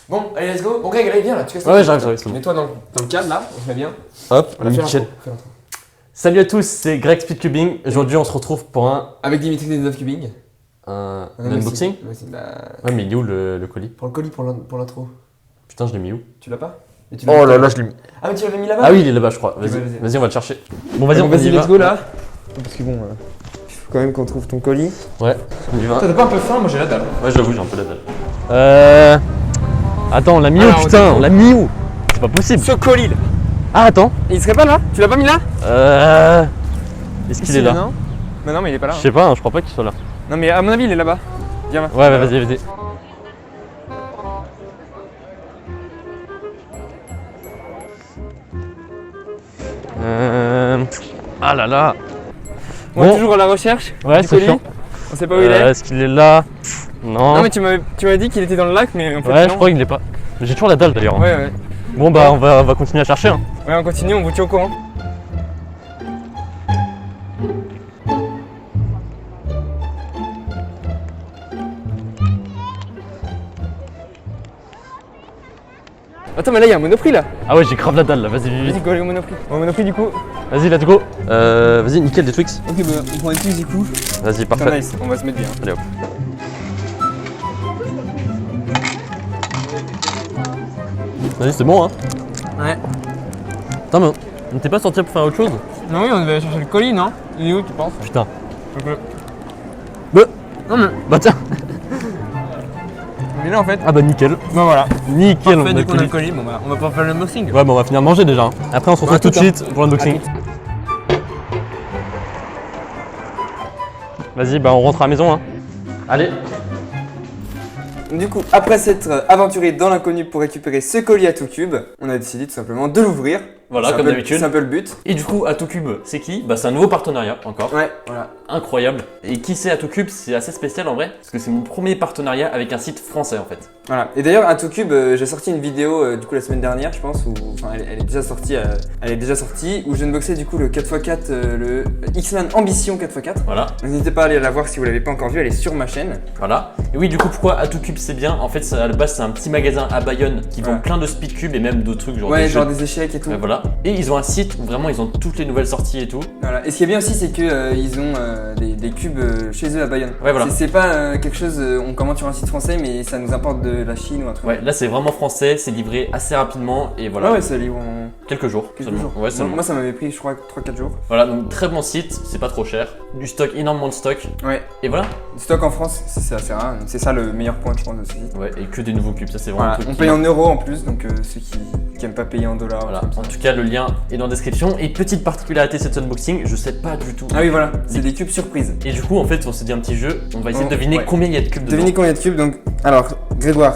Bon, allez, let's go. Bon, Greg, allez, viens là. Tu casses Ouais, j'arrive. Mets-toi dans le cadre là, on se met bien. Hop, Voilà, fais nickel. l'intro, fais l'intro. Salut à tous, c'est Greg Speedcubing. Aujourd'hui, on se retrouve pour Avec Dimitri des 9 Cubing. un unboxing. Ouais, mais il est où le colis? Pour le colis, pour l'intro. Putain, je l'ai mis où? Tu l'as pas? Oh là là, je l'ai mis. Ah, mais tu l'avais mis là-bas? Ah oui, il est là-bas, je crois. Vas-y. Vas-y, on va le chercher. Bon, vas-y, on vas-y, y va. let's go là. Parce que bon, il faut quand même qu'on trouve ton colis. Ouais, on y va. T'as pas un peu faim? Moi j'ai la dalle. Ouais, j'avoue, j'ai un peu la dalle. Attends, on l'a mis où, putain? On l'a mis où? C'est pas possible. Ce colis là. Ah, attends. Il serait pas là? Tu l'as pas mis là? Est-ce qu'il est là? Non. Mais non, mais il est pas là. Je sais pas, je crois pas qu'il soit là. Non, mais à mon avis, il est là-bas. Viens là. Ouais, vas-y. Ah là là. On est toujours à la recherche. Ouais, du c'est colis. chiant. On sait pas où il est. Est-ce qu'il est là? Non. Non, mais tu m'as dit qu'il était dans le lac, mais en fait. Ouais, non. je crois qu'il est pas. J'ai toujours la dalle d'ailleurs. Ouais. Bon, bah, on va continuer à chercher. Hein. Ouais, on continue, on vous tient au courant. Attends, mais là, il y a un Monoprix là. Ah ouais, j'ai grave la dalle là. Vas-y, Vas-y, go, allez au Monoprix. Au Monoprix du coup. Vas-y, let's go. Vas-y, nickel des Twix. Ok, bah, on prend les Twix du coup. Vas-y, Putain, parfait. nice, on va se mettre bien. Allez hop. Vas-y, c'est bon, hein. Ouais. Putain, mais on t'es pas sorti pour faire autre chose? Non, oui, on devait aller chercher le colis, non? Il est où, tu penses? Putain. Non, mais. Bah tiens. Mais là, en fait. Ah bah nickel. Bah voilà. Nickel. Parfait, On a du le coup, on a le colis. colis. Bon, bah, on va pas faire l'unboxing. Ouais, bah on va finir de manger déjà. Hein. Après, on se retrouve Ouais, tout de tout suite pour l'unboxing. Vas-y, bah on rentre à la maison. Hein. Allez. Du coup, après s'être aventuré dans l'inconnu pour récupérer ce colis à tout cube, on a décidé tout simplement de l'ouvrir. Voilà, C'est un comme peu- d'habitude. C'est un peu le but. Et du coup, AtoCube, c'est qui? Bah c'est un nouveau partenariat encore. Ouais, voilà. Incroyable. Et qui c'est AtoCube? C'est assez spécial en vrai, parce que c'est mon premier partenariat avec un site français en fait. Voilà. Et d'ailleurs, à tout cube, j'ai sorti une vidéo du coup la semaine dernière, je pense, où enfin elle est déjà sortie, où j'unboxais du coup le 4x4, le X-Man Ambition 4x4. Voilà. Donc, n'hésitez pas à aller la voir si vous l'avez pas encore vue, elle est sur ma chaîne. Voilà. Et oui, du coup, pourquoi AtoCube c'est bien? En fait, à la base, c'est un petit magasin à Bayonne qui vend Ouais. plein de speedcubes et même d'autres trucs, genre Ouais, des genre jeux. des échecs et tout. Ouais, voilà. Et ils ont un site où vraiment ils ont toutes les nouvelles sorties et tout. Voilà. Et ce qui est bien aussi, c'est que ils ont des cubes chez eux à Bayonne. Ouais, voilà. C'est pas quelque chose, on commande sur un site français, mais ça nous importe de la Chine ou un truc. Ouais, là c'est vraiment français, c'est livré assez rapidement et voilà. Ouais, ça livre en Quelques jours. quelques seulement. jours. Ouais, seulement. Moi, ça m'avait pris, je crois, 3-4 jours. Voilà, donc très bon site, c'est pas trop cher. Du stock, énormément de stock. Ouais. Et voilà. Le stock en France, c'est assez rare. Donc, c'est ça le meilleur point, je pense, de ce site. Ouais, et que des nouveaux cubes, ça c'est vraiment Voilà. un truc. On qui- paye en euros en plus, donc ceux qui aiment pas payer en dollars. Voilà, comme ça. en tout cas le lien est dans la description. Et petite particularité de cet unboxing, je sais pas du tout. Ah oui, voilà, c'est des cubes surprises. Et du coup, en fait, on s'est dit un petit jeu, on va essayer de deviner Ouais. combien il y a de cubes dedans. Devinez combien de cubes, donc. Alors, Grégoire,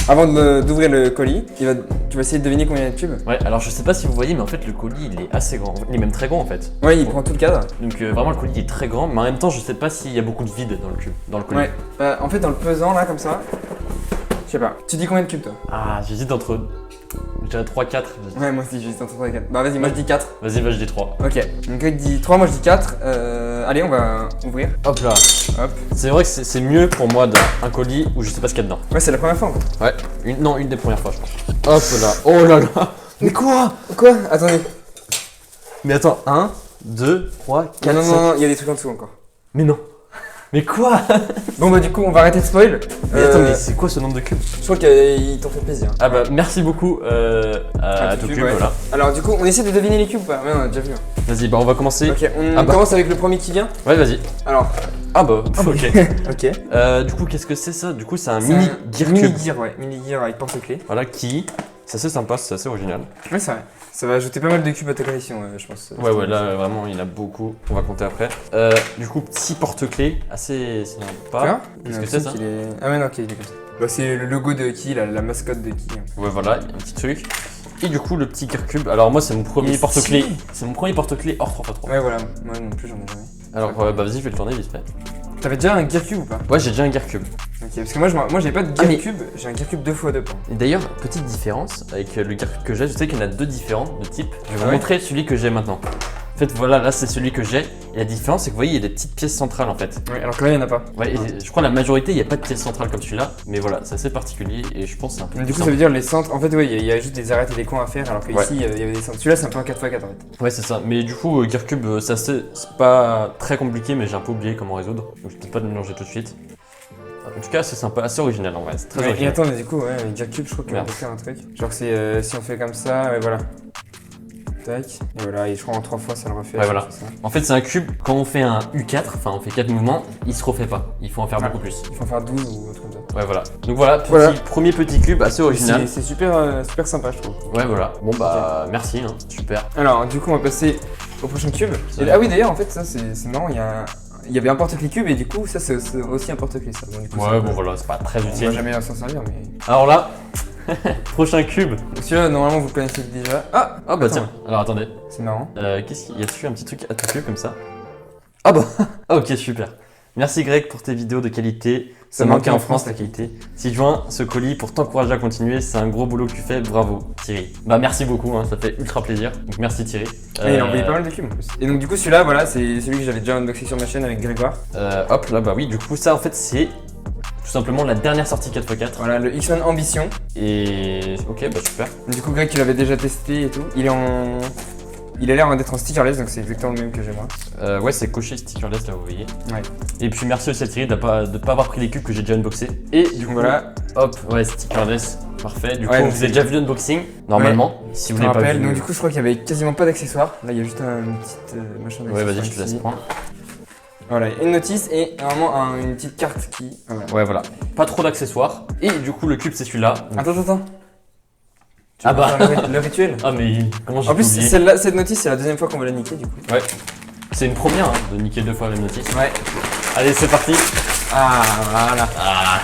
avant d'ouvrir le colis, tu vas essayer de deviner combien il y a de cubes. Ouais, alors je sais pas si vous voyez, mais en fait, le colis il est assez grand. Il est même très grand en fait. Ouais, il prend tout le cadre. Donc vraiment, le colis est très grand, mais en même temps, je sais pas s'il y a beaucoup de vide dans le cube, dans le colis. Ouais. En fait, dans le pesant, là, comme ça. Je sais pas. Tu dis combien de cubes, toi? Ah, j'hésite entre. Je dirais 3-4. Ouais, moi aussi, j'hésite entre 3 et 4. Bah, vas-y, moi je dis 4. Vas-y, je dis 3. Ok. Donc, Greg dit 3, moi je dis 4. Allez, on va ouvrir. Hop là. Hop. C'est vrai que c'est mieux pour moi d'un colis où je sais pas ce qu'il y a dedans. Ouais, c'est la première fois encore. Ouais, une des premières fois, je pense. Hop là. Oh là là. Mais quoi? Quoi? Attendez. Mais attends, 1, 2, 3, 4, Non, 5. non, il y a des trucs en dessous encore. Mais non. Mais quoi? Bon, bah, du coup, on va arrêter de spoil. Mais attends, mais c'est quoi ce nombre de cubes? Je crois qu'il t'en fait plaisir. Ah bah merci beaucoup à tout tout cube, cube, ouais. voilà. Alors, du coup, on essaie de deviner les cubes ou pas? Ouais, on a déjà vu. Hein. Vas-y, bah on va commencer. Ok, on Ah bah. commence avec le premier qui vient. Ouais, vas-y. Alors, Ah bah, ok. ok. Du coup, qu'est-ce que c'est ça? Du coup, c'est un C'est mini un gear Mini cube. gear, ouais. Mini gear avec porte-clés. Voilà, qui. C'est assez sympa, c'est assez original. Ouais, c'est vrai. Ça va ajouter pas mal de cubes à ta collection, je pense. Ouais, là vraiment, il y en a beaucoup. On va compter après. Du coup, petit porte-clés, assez sympa. Qu'est-ce que c'est ça? Ah ouais, non, ok, il est comme ça. Bah, c'est le logo de qui, la mascotte de qui. Ouais, voilà, il y a un petit truc. Et du coup, le petit gear cube. Alors, moi, c'est mon Il premier est porte-clés. stylé. C'est mon premier porte-clés hors 3x3. Ouais, voilà. Moi non plus, j'en ai jamais. Alors, bah vas-y, je vais le tourner vite fait. T'avais déjà un gear cube ou pas? Ouais, j'ai déjà un gear cube. Ok, parce que moi j'ai pas de gear Ah, mais- cube, j'ai un gear cube 2x2 points. Et d'ailleurs, petite différence avec le gear cube que j'ai, je sais qu'il y en a deux différents de type. Je vais vous Ouais. montrer celui que j'ai maintenant. En fait, voilà, là c'est celui que j'ai. Et la différence, c'est que vous voyez, il y a des petites pièces centrales en fait. Ouais, alors que là, il n'y en a pas. Ouais, et je crois la majorité, il n'y a pas de pièces centrales comme celui-là. Mais voilà, c'est assez particulier et je pense que c'est un peu. Du coup, plus ça veut dire les centres. En fait, oui, il y a juste des arêtes et des coins à faire, alors que Ouais. ici, il y avait des centres. Celui-là, c'est un peu un 4x4 en fait. Ouais, c'est ça. Mais du coup, Gearcube, c'est pas très compliqué, mais j'ai un peu oublié comment résoudre. Donc je vais peut-être pas le mélanger tout de suite. En tout cas, c'est sympa, assez original en vrai. C'est très Ouais, et original. attends, mais du coup, ouais, avec Gearcube, je crois qu'on Merde. peut faire un truc. Genre, c'est si on fait comme ça, ouais, voilà. Tac. Et voilà, et je crois en 3 fois, ça le refait. Ouais, voilà. C'est ça. En fait, c'est un cube, quand on fait un U4, enfin on fait 4 mouvements, il se refait pas. Il faut en faire Ah. beaucoup plus. Il faut en faire 12 ou autre comme ça. Ouais, voilà. Donc voilà, Voilà. premier petit cube assez original. C'est super, super sympa, je trouve. Ouais, voilà. Bon, bah, merci, hein. Super. Alors, du coup, on va passer au prochain cube. Ça Et- va. ah oui, d'ailleurs, en fait, ça, c'est marrant, il y avait un porte-clés cube, et du coup, ça, c'est aussi un porte-clés, ça. Donc, du coup, Ouais, ça- bon, voilà, c'est pas très On va utile. jamais s'en servir, mais. Alors là, prochain cube. Donc, celui-là, normalement, vous connaissez déjà. Ah Ah, bah Attends. tiens. Alors attendez. C'est marrant. Qu'est-ce qu'il y a dessus un petit truc à tout cube comme ça? Ah bah ah, ok, super. Merci Greg pour tes vidéos de qualité. Ça manquait en France la qualité. Si juin ce colis pour t'encourager à continuer, c'est un gros boulot que tu fais, bravo Thierry. Bah merci beaucoup, hein, ça fait ultra plaisir. Donc merci Thierry. Et il a envoyé pas mal de cubes en plus. Et donc, du coup, celui-là, voilà, c'est celui que j'avais déjà unboxé sur ma chaîne avec Grégoire. Hop là, bah oui, du coup ça en fait c'est tout simplement la dernière sortie 4x4. Voilà, le X-Men Ambition. Et ok, bah super. Du coup, Greg, tu l'avais déjà testé et tout. Il a l'air d'être en stickerless, donc c'est exactement le même que j'ai moi. Ouais, c'est coché stickerless là, vous voyez. Ouais. Et puis merci aussi à Thierry de pas avoir pris les cubes que j'ai déjà unboxés. Et du coup, Voilà. hop, ouais, stickerless, parfait. Du Ouais, coup, donc vous avez déjà vu l'unboxing, normalement. Si Je vous me l'avez pas rappelle, vu. donc du coup, je crois qu'il y avait quasiment pas d'accessoires. Là, il y a juste une petite machin Ouais, vas-y, je te d'accessoires laisse ici. prendre. Voilà, une notice et normalement une petite carte qui. Voilà. Ouais, voilà. Pas trop d'accessoires. Et du coup, le cube, c'est celui-là. Attends. Tu Ah veux bah. faire le rituel. Ah, mais comment j'ai En plus, oublié. celle-là, cette notice, c'est la deuxième fois qu'on va la niquer du coup. Ouais. C'est une première hein, de niquer 2 fois la même notice. Ouais. Allez, c'est parti. Ah, voilà. Ah.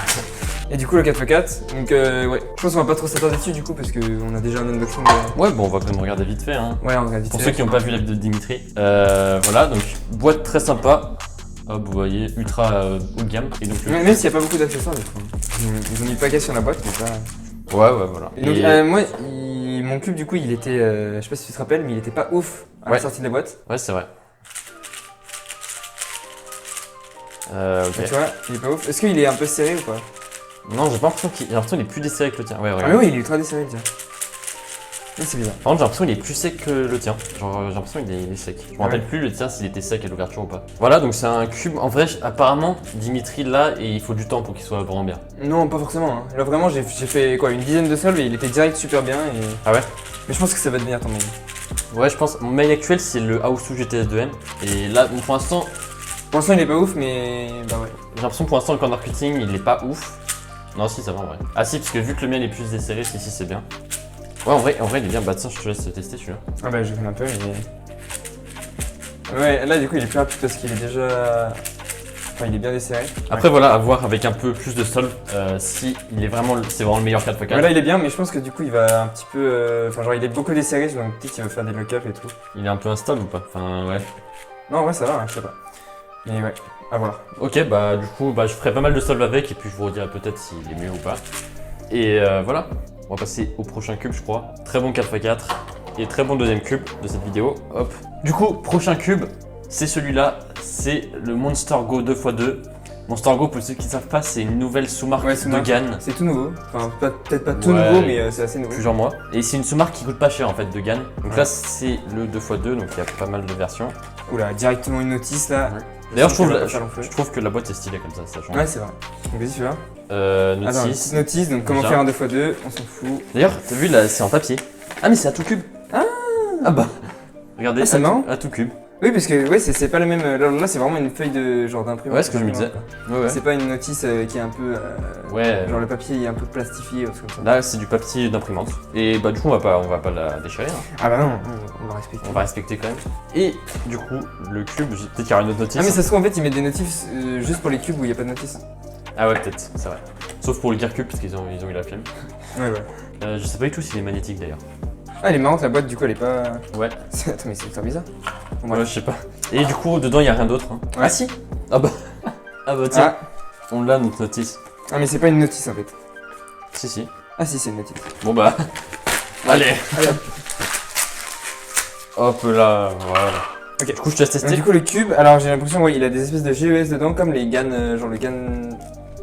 Et du coup, le 4x4. Donc, ouais. Je pense qu'on va pas trop s'attarder dessus du coup parce qu'on a déjà un unboxing. Ouais, bon, on va quand même regarder vite fait. Hein. Ouais, on regarde vite Pour fait. ceux qui n'ont pas vu la vidéo de Dimitri. Voilà, donc boîte très sympa. Hop, vous voyez, ultra haut de gamme. Et donc, Même s'il n'y a pas beaucoup d'accessoires, du coup. Ils ont mis le paquet sur la boîte, mais pas. Ouais, voilà. Et donc, Et- moi, mon cube, du coup, il était. Je sais pas si tu te rappelles, mais il était pas ouf à la Ouais. sortie de la boîte. Ouais, c'est vrai. Ok. Tu vois, il est pas ouf. Est-ce qu'il est un peu serré ou pas? Non, j'ai pas l'impression qu'il est plus desserré que le tien. Ouais, Ah, regarde. mais oui, il est ultra desserré, tiens. Oui, c'est bizarre. Par contre, j'ai l'impression qu'il est plus sec que le tien. Genre, j'ai l'impression qu'il est sec. Je me rappelle plus le tien s'il était sec à l'ouverture ou pas. Voilà, donc c'est un cube. En vrai, apparemment, Dimitri là, et il faut du temps pour qu'il soit vraiment bien. Non, pas forcément. Hein. Là, vraiment, j'ai fait quoi, une dizaine de solves et il était direct super bien. Et... Ah ouais? Mais je pense que ça va devenir ton main. Ouais, je pense. Mon main actuel, c'est le Aosu GTS2M. Et là, bon, pour l'instant, Pour l'instant, il est pas ouf, mais. Bah ouais. j'ai l'impression pour l'instant, le corner cutting, il est pas ouf. Non, si, ça va en vrai. Ah, si, parce que vu que le mien est plus desserré, si, c'est bien. Ouais, en vrai, il est bien. Bah, tiens, je te laisse tester celui-là. Ah bah, je vais un peu, mais. Ouais, là, du coup, il est plus rapide parce qu'il est déjà. Enfin, il est bien desserré. Après, voilà, à voir avec un peu plus de solve si il est vraiment, c'est vraiment le meilleur 4x4. Ouais, là, il est bien, mais je pense que du coup, il va un petit peu. Enfin, genre, il est beaucoup desserré, donc peut-être qu'il va faire des lock-up et tout. Il est un peu instable ou pas? Enfin, ouais. Non, en vrai, ça va, hein, je sais pas. Mais ouais, à voir. Ok, bah du coup, bah, je ferai pas mal de solve avec et puis je vous redirai peut-être s'il est mieux ou pas. Et voilà, on va passer au prochain cube, je crois. Très bon 4x4 et très bon deuxième cube de cette vidéo. Hop. Du coup, prochain cube, c'est celui-là, c'est le Monster Go 2x2. Monster Go, pour ceux qui ne savent pas, c'est une nouvelle sous-marque Ouais, de sous-marque. GAN. C'est tout nouveau. Enfin, peut-être pas tout Ouais. nouveau, mais c'est assez nouveau. Plusieurs mois. Et c'est une sous-marque qui coûte pas cher en fait de GAN. Donc Ouais. là, c'est le 2x2, donc il y a pas mal de versions. Oula, directement une notice là. Ouais. D'ailleurs, je Ça trouve, va pas faire long feu. je trouve que la boîte est stylée comme ça change. Ouais, c'est vrai. Donc, vas-y, tu vois. Attends, une Notice. petite notice, donc comment Bien. faire un 2x2, on s'en fout. D'ailleurs, t'as vu là, c'est en papier. Ah, mais c'est à tout cube. Ah bah. Regardez, Ah, c'est marrant. à tout cube. Oui, parce que ouais, c'est pas le même. Là, c'est vraiment une feuille de genre d'imprimante. Ouais, ce que je me disais. Ouais, C'est pas une notice qui est un peu. Ouais. Genre le papier est un peu plastifié ou truc comme ça. Là, c'est du papier d'imprimante. Et bah, du coup, on va pas la déchirer. Hein. Ah bah non, on va respecter. On va respecter quand même. Et du coup, le cube, peut-être qu'il y aura une autre notice. Ah, mais ça se trouve en fait, ils mettent des notifs juste pour les cubes où il y a pas de notice. Ah ouais, peut-être, c'est vrai. Sauf pour le Gear Cube, parce qu'ils ont eu la flemme. Ouais, ouais. Je sais pas du tout s'il est magnétique d'ailleurs. Ah, elle est marrante la boîte, du coup, elle est pas. Ouais. Attends, mais c'est ultra bizarre. Bon, Ouais, bref. je sais pas. Et du coup, dedans, il y a rien d'autre. Hein. Ouais. Ah si. Ah bah. Ah bah tiens, Ah. on l'a notre notice. Ah, mais c'est pas une notice en fait. Si. Ah, si, c'est une notice. Bon bah. Allez. Allez. Hop là, voilà. Ok. Du coup, je te laisse Donc, tester. du coup, le cube, alors j'ai l'impression, ouais, il a des espèces de GES dedans, comme les GAN, genre le GAN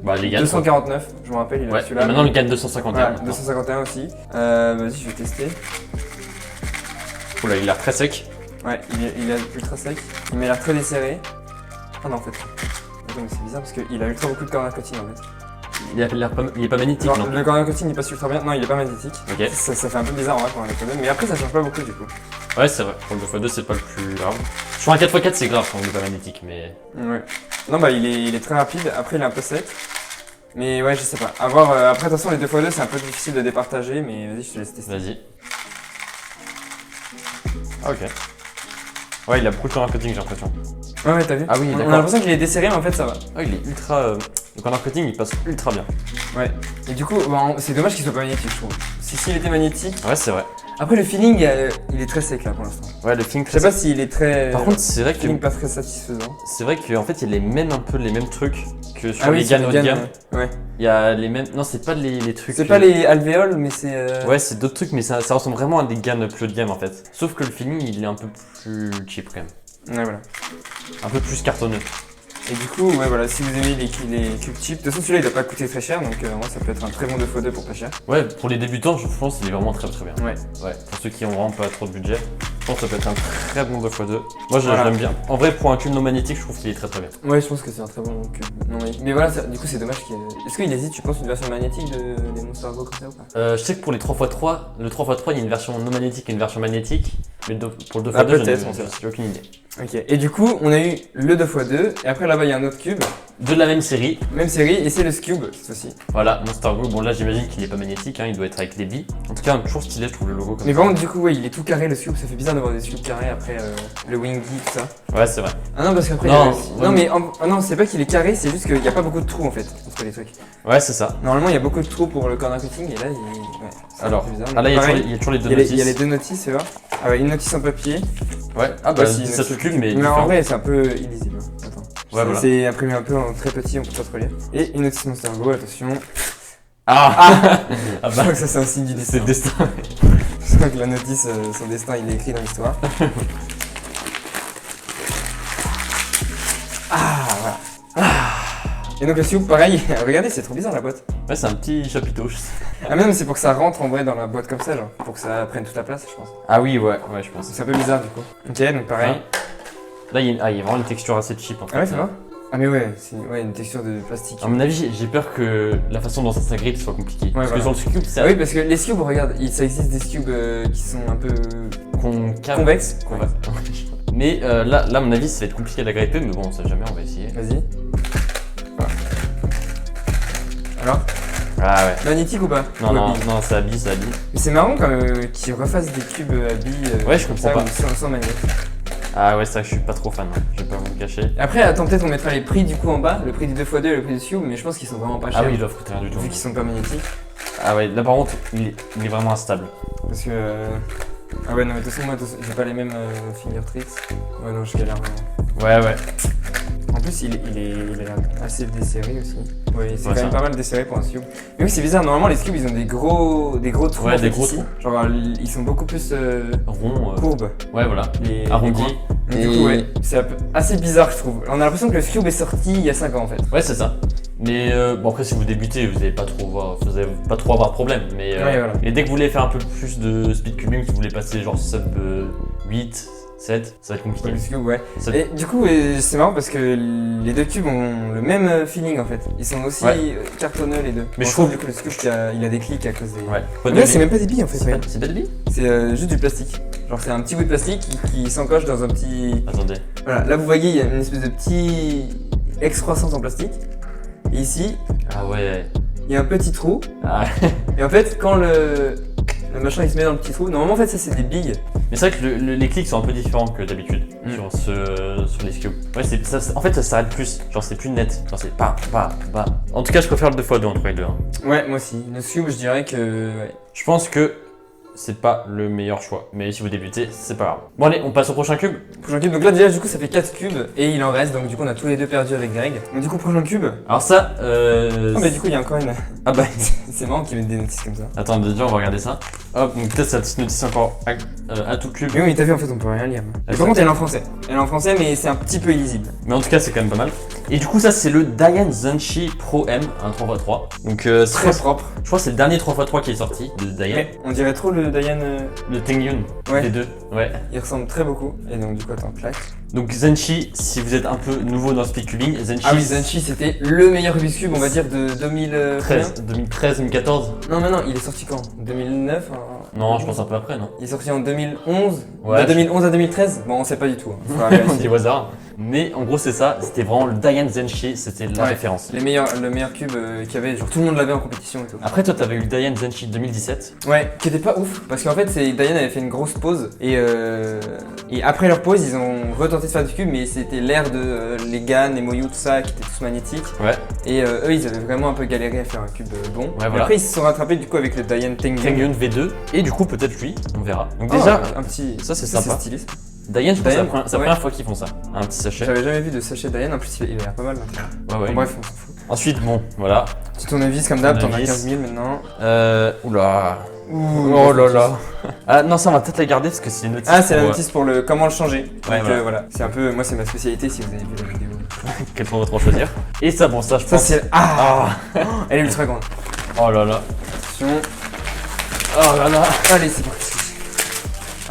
Bah, les GAN. 249, je me rappelle, il a Ouais, et celui-là. maintenant le GAN 251. Voilà, maintenant. 251 aussi. Vas-y, je vais tester. Oula, il a l'air très sec. Ouais, il est ultra sec. Il m'a l'air très desserré. Ah non, en fait. Attends, mais c'est bizarre parce qu'il a ultra beaucoup de corner cutting en fait. Il est pas magnétique, Genre, non? le corner cutting il passe ultra bien. Non, il est pas magnétique. Ok. Ça fait un peu bizarre en vrai pour un 2x2, mais après ça change pas beaucoup du coup. Ouais, c'est vrai. Pour le 2x2, c'est pas le plus grave. Sur un 4x4, c'est grave quand il est pas magnétique, mais. Ouais. Non, bah il est très rapide. Après, il est un peu sec. Mais ouais, je sais pas. À voir, après, de toute façon, les 2x2 c'est un peu difficile de départager, mais vas-y, je te laisse tester. Vas-y. Ah, ok. Ouais, il a beaucoup de corner cutting, j'ai l'impression. Ouais, t'as vu? Ah oui, On a d'accord. l'impression qu'il est desserré, mais en fait ça va. Ah, il est ultra. Le corner cutting, il passe ultra bien. Ouais. Et du coup, bah, c'est dommage qu'il soit pas magnétique, je trouve. S'il était magnétique. Ouais, c'est vrai. Après, le feeling, il est très sec là pour l'instant. Ouais, le feeling. Je sais pas s'il est très. Par contre, c'est vrai que. feeling pas très satisfaisant. C'est vrai qu'en fait, il y a un peu les mêmes trucs que sur Ah oui, les sur GAN haut de GAN, gamme. ouais. Il y a les mêmes. Non, c'est pas les trucs. C'est pas les alvéoles, mais c'est. Ouais, c'est d'autres trucs, mais ça ressemble vraiment à des GAN plus haut de gamme en fait. Sauf que le feeling, il est un peu plus cheap quand même. Ouais, voilà. Un peu plus cartonneux. Et du coup, ouais, voilà, si vous aimez les cubes cheap, de toute façon, celui-là il doit pas coûter très cher, donc moi ça peut être un très bon 2x2 pour pas cher. Ouais, pour les débutants, je pense qu'il est vraiment très très bien. Ouais. Ouais, pour ceux qui ont vraiment pas trop de budget, je pense que ça peut être un très bon 2x2. Moi, je Voilà. l'aime bien. En vrai, pour un cube non magnétique, je trouve qu'il est très très bien. Ouais, je pense que c'est un très bon cube. Non, mais voilà, du coup, c'est dommage qu'il. Est-ce qu'il existe, tu penses, une version magnétique des Monster Go comme ça ou pas? Je sais que pour les 3x3, le 3x3, il y a une version non magnétique et une version magnétique. Mais pour le 2x2, Ah, peut-être, on sait j'ai aucune idée. Ok, et du coup, on a eu le 2x2, et après là-bas, il y a un autre cube, De la même série, même série, et c'est le Scube cette fois-ci. voilà, Monster Go. Bon, là, j'imagine qu'il est pas magnétique, hein, il doit être avec les billes. En tout cas, toujours stylé, je trouve le logo comme Mais ça. par contre, du coup, ouais, il est tout carré le Scube, ça fait bizarre d'avoir des Scubes carrés après le Wingy, tout ça. Ouais, c'est vrai. Ah non, parce qu'après, Non, il y a aussi- ouais. non, mais ah non, c'est pas qu'il est carré, c'est juste qu'il n'y a pas beaucoup de trous en fait entre les trucs. Ouais, c'est ça. Normalement, il y a beaucoup de trous pour le corner cutting, et là, ouais, c'est Alors, un peu bizarre. ah là, il y a Pareil, toujours les deux il notices. y a les deux notices, c'est vrai. Ah ouais, une notice en papier. Ouais, ah bah, Aussi, ça une se cube, mais Mais en différent. vrai, c'est un peu illisible. Attends. Ouais, voilà. C'est imprimé un peu en très petit, on peut pas trop lire. Et une notice Monster Go, attention. Ah Ah Je bah, crois que ça, c'est un signe du c'est destin. le destin. Je crois que la notice, son destin, il est écrit dans l'histoire. Voilà. Et donc le Scube, pareil, regardez, c'est trop bizarre la boîte. Ouais, c'est un petit chapiteau, je sais. Ah mais non, mais c'est pour que ça rentre en vrai dans la boîte comme ça, genre. Pour que ça prenne toute la place, je pense. Ah oui, ouais, je pense. C'est un peu bizarre du coup. Ok, donc pareil. Là, il y a vraiment une texture assez cheap en fait. Ah ouais, ça va? Ah mais ouais, c'est une texture de plastique. À mon avis, j'ai peur que la façon dont ça s'agrippe soit compliquée. Parce voilà. que sur le Scube, c'est Ah oui, parce que les Scubes, regarde, ça existe des Scubes qui sont un peu convexes. Convexe. Mais là, à mon avis, ça va être compliqué à gripper, mais bon, on sait jamais, on va essayer. Vas-y. Voilà. Alors, Ah ouais. magnétique ou pas? Non, Ou non, habille? non, ça habille, ça habille. Mais c'est marrant quand qu'ils refassent des cubes à billes. Ouais, je comprends ça, pas. ou sans magnet. Ah ouais, c'est vrai que je suis pas trop fan, hein. Je vais pas vous le cacher. Après, attends, peut-être on mettra les prix du coup en bas, le prix du 2x2 et le prix du Scube, mais je pense qu'ils sont vraiment pas chers. Ah oui, il offre rien du tout. Vu qu'ils sont pas magnétiques. Ah ouais, là par contre, il est vraiment instable. Parce que. Ah ouais, non, mais de toute façon, moi, j'ai pas les mêmes finger tricks. Ouais, non, je galère vraiment. Ouais. En plus, il est assez desserré aussi. Ouais, c'est Ouais, quand même ça. pas mal desserré pour un Scube. Mais oui, c'est bizarre, normalement, les Scubes ils ont des gros trous. Ouais, en des fait, gros ici. Genre, ils sont beaucoup plus Rond. courbes. Ouais, voilà. Les Arrondi. coins. Donc, du coup, ouais, c'est assez bizarre, je trouve. On a l'impression que le Scube est sorti il y a 5 ans en fait. Ouais, c'est ça. Mais bon, après, si vous débutez, vous allez pas trop avoir de problème. Mais, Ouais, voilà. mais dès que vous voulez faire un peu plus de speed cubing, si vous voulez passer genre sub 8, 7, ça va être compliqué. Ouais, le Scube, ouais. Ça- Et du coup, c'est marrant parce que les deux cubes ont le même feeling en fait. Ils sont aussi Ouais. cartonneux les deux. Mais je trouve trouve- du coup le Scube il a des clics à cause des. Ouais. Mais là, c'est même pas des billes en fait. C'est regarde. pas de billes. C'est juste du plastique. Genre, c'est un petit bout de plastique qui s'encoche dans un petit. Attendez. Voilà, là vous voyez, il y a une espèce de petit excroissance en plastique. Et ici, Ah ouais. il y a un petit trou. Ah. Et en fait, quand le machin il se met dans le petit trou, normalement en fait ça c'est des billes. Mais c'est vrai que les clics sont un peu différents que d'habitude Mm. sur les Scubes. Ouais, en fait, ça s'arrête plus. Genre, c'est plus net. Genre, c'est pas. En tout cas, je préfère le 2x2 entre les deux. Hein. Ouais, moi aussi. Le Scube, je dirais que. Ouais. Je pense que c'est pas le meilleur choix. Mais si vous débutez, c'est pas grave. Bon allez, on passe au prochain cube. Prochain cube, donc là déjà du coup ça fait 4 cubes et il en reste, donc du coup on a tous les deux perdu avec Greg. Donc du coup prochain cube. Alors ça, Oh mais du coup il y a encore une... Ah bah c'est marrant qu'ils mettent des notices comme ça. Attends, déjà on va regarder ça. Hop, donc peut-être cette notice encore à tout cube. Mais oui, t'as vu en fait on peut rien lire. Mais par contre elle est en français. Elle est en français mais c'est un petit peu illisible. Mais en tout cas c'est quand même pas mal. Et du coup ça c'est le Dayan Zenshi Pro M, un 3x3. Donc Très propre. je crois que c'est le dernier 3x3 qui est sorti de Dayan. Ouais, on dirait trop le Dayan. Le Tengyun, Ouais. les deux. Ouais. Il ressemble très beaucoup. Et donc du coup attends, clac. Donc Zenshi, si vous êtes un peu nouveau dans Speedcubing, Zenshi. Ah oui, Zenshi c'était le meilleur Rubik's Cube on va dire de 2013, 2014. Non mais non, il est sorti quand 2009 Non, je pense un peu après, non? Il est sorti en 2011. Ouais, De 2011 à 2013. Bon on sait pas du tout. Hein. On dit au hasard. Mais en gros c'est ça, c'était vraiment le Dayan Zenshi, c'était la Ouais. référence. Le meilleur cube qu'il y avait, genre tout le monde l'avait en compétition et tout. Après toi t'avais eu le Dayan Zenshi 2017. Ouais, qui était pas ouf, parce qu'en fait Dayan avait fait une grosse pause, et après leur pause ils ont retenté de faire du cube, mais c'était l'ère de les GAN, les Moyu, tout ça, qui étaient tous magnétiques, Ouais. et eux ils avaient vraiment un peu galéré à faire un cube bon. Ouais, Et voilà. après ils se sont rattrapés du coup avec le Dayan Tengyun. Tengyun V2. Et du coup peut-être lui, on verra. Donc Oh, déjà, un petit... ça, c'est sympa. stylé. Ça. Dayan, je pense que c'est Dayan, la ouais. première fois qu'ils font ça. Un petit sachet. J'avais jamais vu de sachet Dayan, en plus il a l'air pas mal maintenant. Ouais, ouais. Bon, bref, on s'en fout. Ensuite, bon, voilà. Tu tournevis comme d'hab, t'en as Tournevis. 15 000 maintenant. Oula. Ouh, Oh là là. Ah non, ça on va peut-être la garder parce que c'est une notice. Ah, c'est la pour, notice pour le comment le changer. Ouais, Donc voilà. voilà, c'est un peu, moi c'est ma spécialité si vous avez vu la vidéo. Quel point votre choisir. Et ça, bon, ça je Ça pense. c'est elle est ultra grande. Oh là là. Attention. Oh là là. Allez, c'est parti.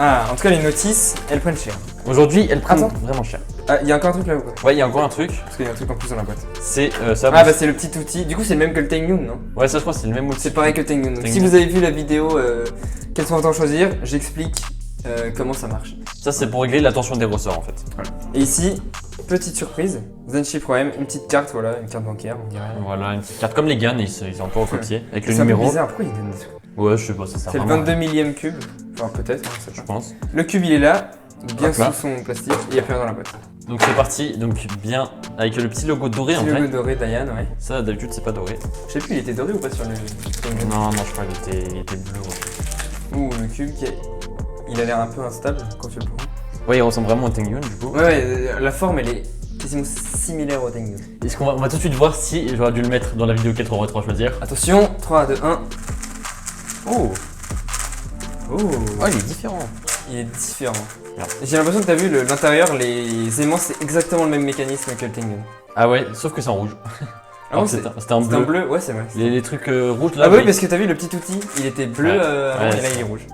Ah, en tout cas les notices, elles prennent cher. Aujourd'hui, elles prennent Attends. vraiment cher. Ah, il y a encore un truc là ou quoi? Ouais, il y a encore un truc. Parce qu'il y a un truc en plus dans la boîte. C'est ça. Ah bah c'est le petit outil. Du coup c'est le même que le Tengyun, non? Ouais, ça je crois que c'est le même outil. C'est pareil que le Tengyun. Donc, si Tengyun. vous avez vu la vidéo quels sont autant choisir, j'explique comment ça marche. Ça c'est pour régler la tension des ressorts en fait. Et ici, petite surprise, Zenshi Pro M, une petite carte, voilà, une carte bancaire, on dirait. Voilà, une petite carte comme les GAN, ils ont encore recopié avec le C'est un peu numéro. bizarre, pourquoi il donne des trucs? Ouais, je sais pas, ça sert C'est le vraiment. 22 millième cube, enfin peut-être, on sait Je pas. pense. Le cube il est là, bien Hop là. sous son plastique, et il n'y a plus rien dans la boîte. Donc c'est parti, donc bien avec le petit logo doré en Petit logo vrai. doré Dayan, ouais. Ça d'habitude c'est pas doré. Je sais plus, il était doré ou pas sur le Tengyun? Non, je crois qu'il était bleu. Ouais. Ouh, le cube il a l'air un peu instable quand tu le prends. Ouais, il ressemble vraiment au Tengyun du coup. Ouais, la forme elle est quasiment similaire au Tengyun. Est-ce qu'on va, on va tout de suite voir si j'aurais dû le mettre dans la vidéo 4x3 choisir. Attention, 3, 2, 1. Oh, Oh, il est différent. il est différent. Regarde. J'ai l'impression que t'as vu l'intérieur, les aimants c'est exactement le même mécanisme que le Tengyun. Ah ouais, sauf que c'est en rouge. Ah Alors bon, que c'était c'est en un bleu. bleu, ouais c'est vrai. Les trucs rouges là. Ah bah oui, oui. parce que t'as vu le petit outil, il était bleu Ouais. avant Ouais, et là c'est il est rouge.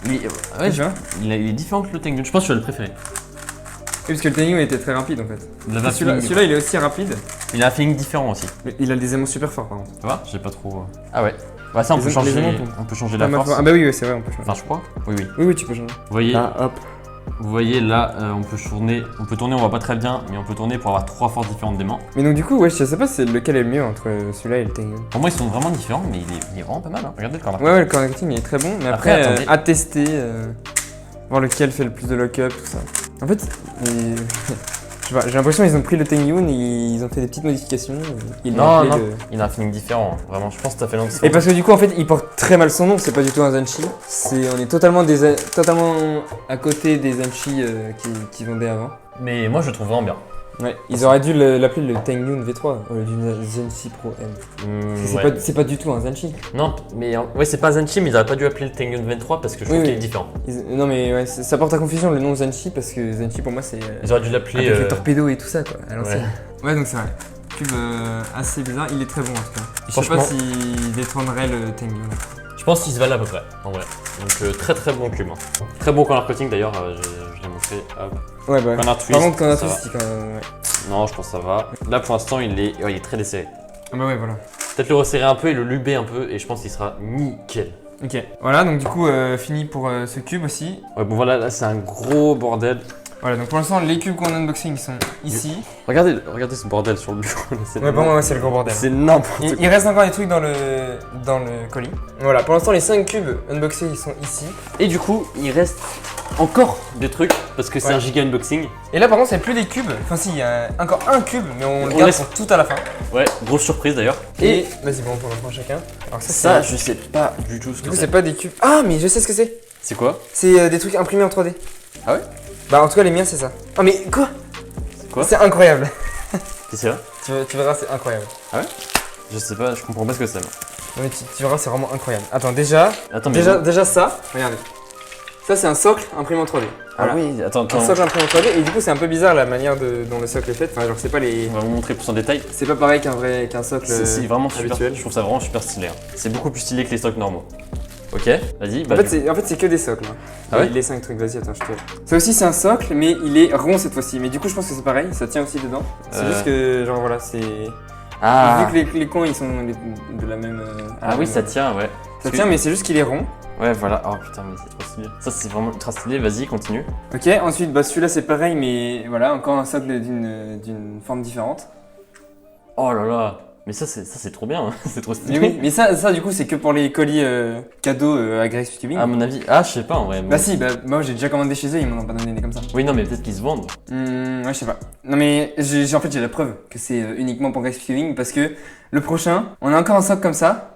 Oui, Ouais, tu vois? il est différent que le Tengyun. Je pense que je vais le préférer. Oui, parce que le Tengyun était très rapide en fait. Il avait un Celui-là feeling- il est aussi rapide, il a un feeling différent aussi. mais il a des aimants super forts par contre. Tu vois, j'ai pas trop. Ah ouais. Ouais, ça on Les peut aimants- changer. les aimants, On peut changer Ah la force. bah oui, c'est vrai, on peut changer. Enfin, je crois. Oui, oui. Oui, tu peux changer. Vous voyez, hop. vous voyez là, on peut tourner, on voit pas très bien, mais on peut tourner pour avoir 3 forces différentes d'aimants. Mais donc du coup, ouais, je sais pas c'est lequel est le mieux entre celui-là et le Tengyun. Pour moi, ils sont vraiment différents, mais il est vraiment pas mal. Hein. Regardez le corner. Ouais, le connecting il est très bon, mais Après, après, attendez. à tester, voir lequel fait le plus de lock-up, tout ça. En fait, je sais pas, j'ai l'impression qu'ils ont pris le Tengyun, ils ont fait des petites modifications. Ils l'ont Non, appelé non, le- il a un feeling différent. Vraiment, je pense que ça fait longtemps. Et parce que du coup, en fait, il porte très mal son nom, c'est pas du tout un Zenshi. On est totalement à côté des Zenshi qui vendaient avant. Mais moi, je le trouve vraiment bien. Ouais, ils auraient dû l'appeler le Tengyun V3, au lieu du Zenshi Pro M. Ouais. C'est pas du tout un Zenshi. Non, mais ouais, c'est pas Zenshi, mais ils auraient pas dû appeler le Tengyun 23 parce que je trouve Oui, qu'il oui. est différent. Non mais ouais, ça porte à confusion le nom Zenshi parce que Zenshi pour moi c'est Ils auraient dû l'appeler. avec les torpédos et tout ça quoi, à l'ancienne. Ouais. Ouais donc c'est vrai. Cube assez bizarre, il est très bon en tout cas. Je sais Franchement- pas s'il détrônerait le Tengyun. Je pense qu'ils se valent à peu près, en vrai. Donc très très bon cube. Hein. Très bon corner cutting d'ailleurs, je l'ai montré. Hop. Ouais bah. Corner twist. Par contre quand on a ça tous va. c'est quand même. Ouais. Non, je pense que ça va. Là pour l'instant, il est très desserré. Ah bah ouais voilà. Peut-être le resserrer un peu et le luber un peu, et je pense qu'il sera nickel. Ok. Voilà donc du coup fini pour ce cube aussi. Ouais, bon voilà, là c'est un gros bordel. Voilà, donc pour l'instant, les cubes qu'on unboxing sont ici. Regardez ce bordel sur le bureau. Ouais, pour moi, c'est le gros bordel. C'est n'importe quoi. Il reste encore des trucs dans le colis. Voilà, pour l'instant, les 5 cubes unboxés, ils sont ici. Et du coup, il reste encore des trucs parce que c'est Ouais. un giga unboxing. Et là, par contre, c'est plus des cubes. Enfin, si, il y a encore un cube, mais on le garde laisse- pour tout à la fin. Ouais, grosse surprise d'ailleurs. Et vas-y, bon, on en prend chacun. Alors, Ça, je sais pas du tout ce du que coup, c'est. c'est pas des cubes. Ah, mais je sais ce que c'est. C'est quoi? C'est des trucs imprimés en 3D. Ah ouais? Bah, en tout cas, les miens, c'est ça. Ah, mais quoi? C'est quoi? C'est incroyable. Qu'est-ce que c'est là? Tu verras, c'est incroyable. Je sais pas, je comprends pas ce que c'est. Moi. Non, mais tu verras, c'est vraiment incroyable. Attends, déjà Attends, déjà ça, regardez. Ça, c'est un socle imprimé en 3D. Ah Voilà. oui, attends. Un socle imprimé en 3D, et du coup, c'est un peu bizarre la manière dont le socle est fait. Enfin, genre, c'est pas les. On va vous montrer plus en détail. C'est pas pareil qu'un socle. C'est vraiment super. habituel. Je trouve ça vraiment super stylé. Hein. C'est beaucoup plus stylé que les stocks normaux. Ok, vas-y. En fait, c'est que des socles. Hein. Ah ouais les 5 trucs, vas-y, attends, je te. Ça aussi, c'est un socle, mais il est rond cette fois-ci. Mais du coup, je pense que c'est pareil, ça tient aussi dedans. C'est juste que, genre, voilà, c'est. Ah. Vu que les coins, ils sont de la même. Ah oui, ça tient, ouais. Ça tient, mais c'est juste qu'il est rond. Ouais, voilà. Oh putain, mais c'est trop stylé. Ça, c'est vraiment ultra stylé. Vas-y, continue. Ok, ensuite, bah, celui-là, c'est pareil, mais voilà, encore un socle d'une forme différente. Oh là là. Mais ça, c'est trop bien. Hein. C'est trop stylé. Mais oui, mais ça, du coup, c'est que pour les colis cadeaux à Grace Cubing. À mon avis. Ah, je sais pas en vrai. Bah si, bah moi j'ai déjà commandé chez eux, ils m'en ont pas donné des comme ça. Oui, non, mais peut-être qu'ils se vendent. Ouais, je sais pas. Non mais en fait j'ai la preuve que c'est uniquement pour Grace Cubing parce que le prochain, on a encore un socle comme ça.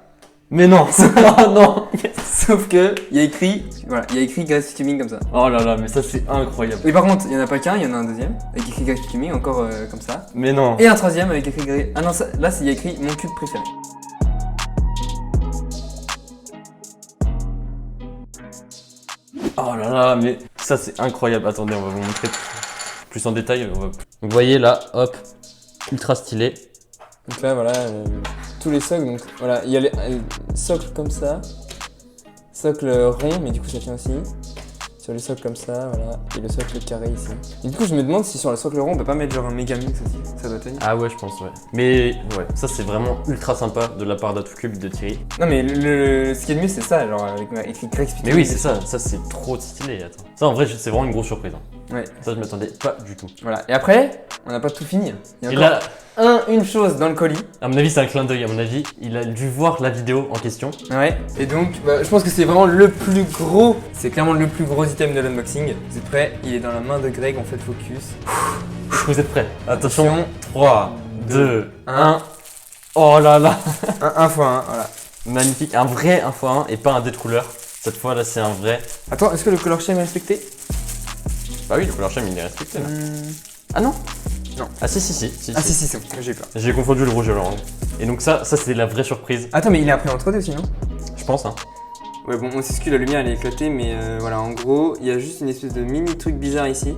Mais non. Oh non. Sauf que il y a écrit, voilà, il y a écrit Grace Cubing comme ça. Oh là là, mais ça, c'est incroyable. Et par contre, il y en a pas qu'un, il y en a un deuxième avec écrit Grace Cubing encore comme ça. Mais non. Et un troisième avec écrit Ah non, là il y a écrit mon cube préféré. Oh là là, mais ça, c'est incroyable. Attendez, on va vous montrer plus en détail. Donc, vous voyez là, hop, ultra stylé. Donc là voilà, tous les socles, donc voilà, il y a les socles comme ça, socle rond, mais du coup ça tient aussi, sur les socles comme ça, voilà, et le socle carré ici. Et du coup je me demande si sur le socle rond on peut pas mettre genre un méga mix aussi, ça doit tenir. Ah ouais, je pense, ouais. Mais ouais, ça, c'est vraiment ultra sympa de la part d'Atocube de Thierry. Non mais ce qui est le mieux c'est ça, genre avec écrit Grace Mais oui, c'est ça, c'est trop stylé. Attends. Ça, en vrai, c'est vraiment une grosse surprise. Hein. Ouais, Ça, je m'attendais pas du tout. voilà. Et après, on n'a pas tout fini. Il y a Et encore là, une chose dans le colis. à mon avis, c'est un clin d'œil. À mon avis, il a dû voir la vidéo en question. Ouais, et donc bah, je pense que c'est vraiment le plus gros, c'est clairement le plus gros item de l'unboxing. Vous êtes prêts? Il est dans la main de Greg, on fait le focus. Vous êtes prêts? Attention, 3, 2, 1. Oh là là. Un x1, voilà. Magnifique. Un vrai 1x1 et pas un dé de couleur. Cette fois, là, c'est un vrai. Attends, est-ce que le color scheme est respecté? Bah oui, le couleur scheme, il est respecté là. Hmm. Ah non? Non. Ah si. Ah si, c'est bon, j'ai eu peur. J'ai confondu le rouge et l'orange. Et donc ça c'est la vraie surprise, Attends, mais il est imprimé en 3D aussi, non? je pense. Hein. Ouais, bon, on s'excuse, la lumière elle est éclatée, mais voilà, en gros, il y a juste une espèce de mini truc bizarre ici.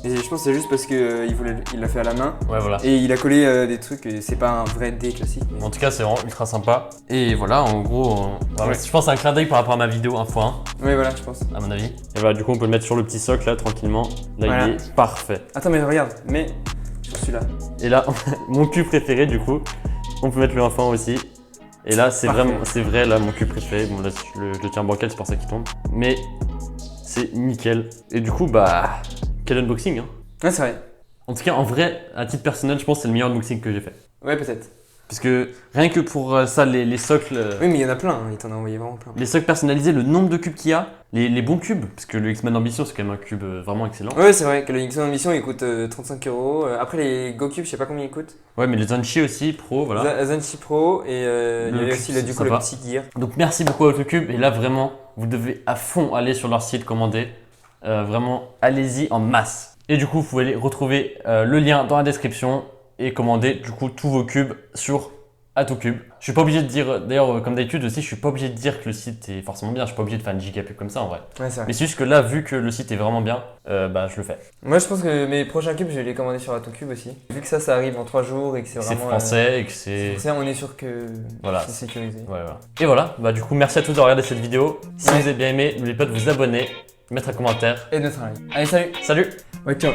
Et je pense que c'est juste parce que il l'a fait à la main Ouais, voilà. et il a collé des trucs, et c'est pas un vrai dé classique. mais- En tout cas, c'est vraiment ultra sympa. Et voilà, en gros, Ouais. je pense que c'est un clin d'œil par rapport à ma vidéo 1x1, Ouais, voilà, je pense. à mon avis. Et voilà, du coup, on peut le mettre sur le petit socle là, tranquillement. Là, Voilà. il est parfait. Attends, mais regarde, mais sur celui-là. Et là, mon cube préféré, du coup, on peut mettre le 1x1 aussi. Et là, c'est Parfait. vraiment, c'est vrai, là, mon cube préféré. Bon, là, je le tiens bancal, c'est pour ça qu'il tombe. Mais c'est nickel. Et du coup, bah, quel unboxing, hein. Ouais, c'est vrai. En tout cas, en vrai, à titre personnel, je pense que c'est le meilleur unboxing que j'ai fait. Ouais, peut-être. Parce que rien que pour ça, les socles. Oui, mais il y en a plein, hein, il t'en a envoyé vraiment plein. Les socles personnalisés, le nombre de cubes qu'il y a, les bons cubes, parce que le X-Men Ambition c'est quand même un cube vraiment excellent. Ouais, c'est vrai que le Nixon Ambition il coûte 35 €. Après, les GoCube, je sais pas combien ils coûtent. Ouais, mais les Zanchi aussi, pro, voilà. Zanchi Pro et il y avait cube, aussi c'est du coup le sympa. petit gear. Donc merci beaucoup à Autocube, et là vraiment, vous devez à fond aller sur leur site commander. Vraiment, allez-y en masse. Et du coup, vous pouvez retrouver le lien dans la description et commander du coup tous vos cubes sur Autocube. Je suis pas obligé de dire, d'ailleurs comme d'habitude aussi, je suis pas obligé de dire que le site est forcément bien, je suis pas obligé de faire une giga pub comme ça en vrai. Ouais, c'est vrai. Mais c'est juste que là, vu que le site est vraiment bien, bah je le fais. Moi, je pense que mes prochains cubes, je vais les commander sur AtoCube aussi. Vu que ça arrive en 3 jours et que c'est C'est vraiment. français et que c'est... Français, on est sûr que Voilà. c'est sécurisé. Ouais, voilà. Et voilà, bah du coup merci à tous de regarder cette vidéo. Si Ouais. vous avez bien aimé, n'oubliez pas de vous abonner, mettre un commentaire. Et de notre avis. Allez, salut! Salut! Ouais, ciao!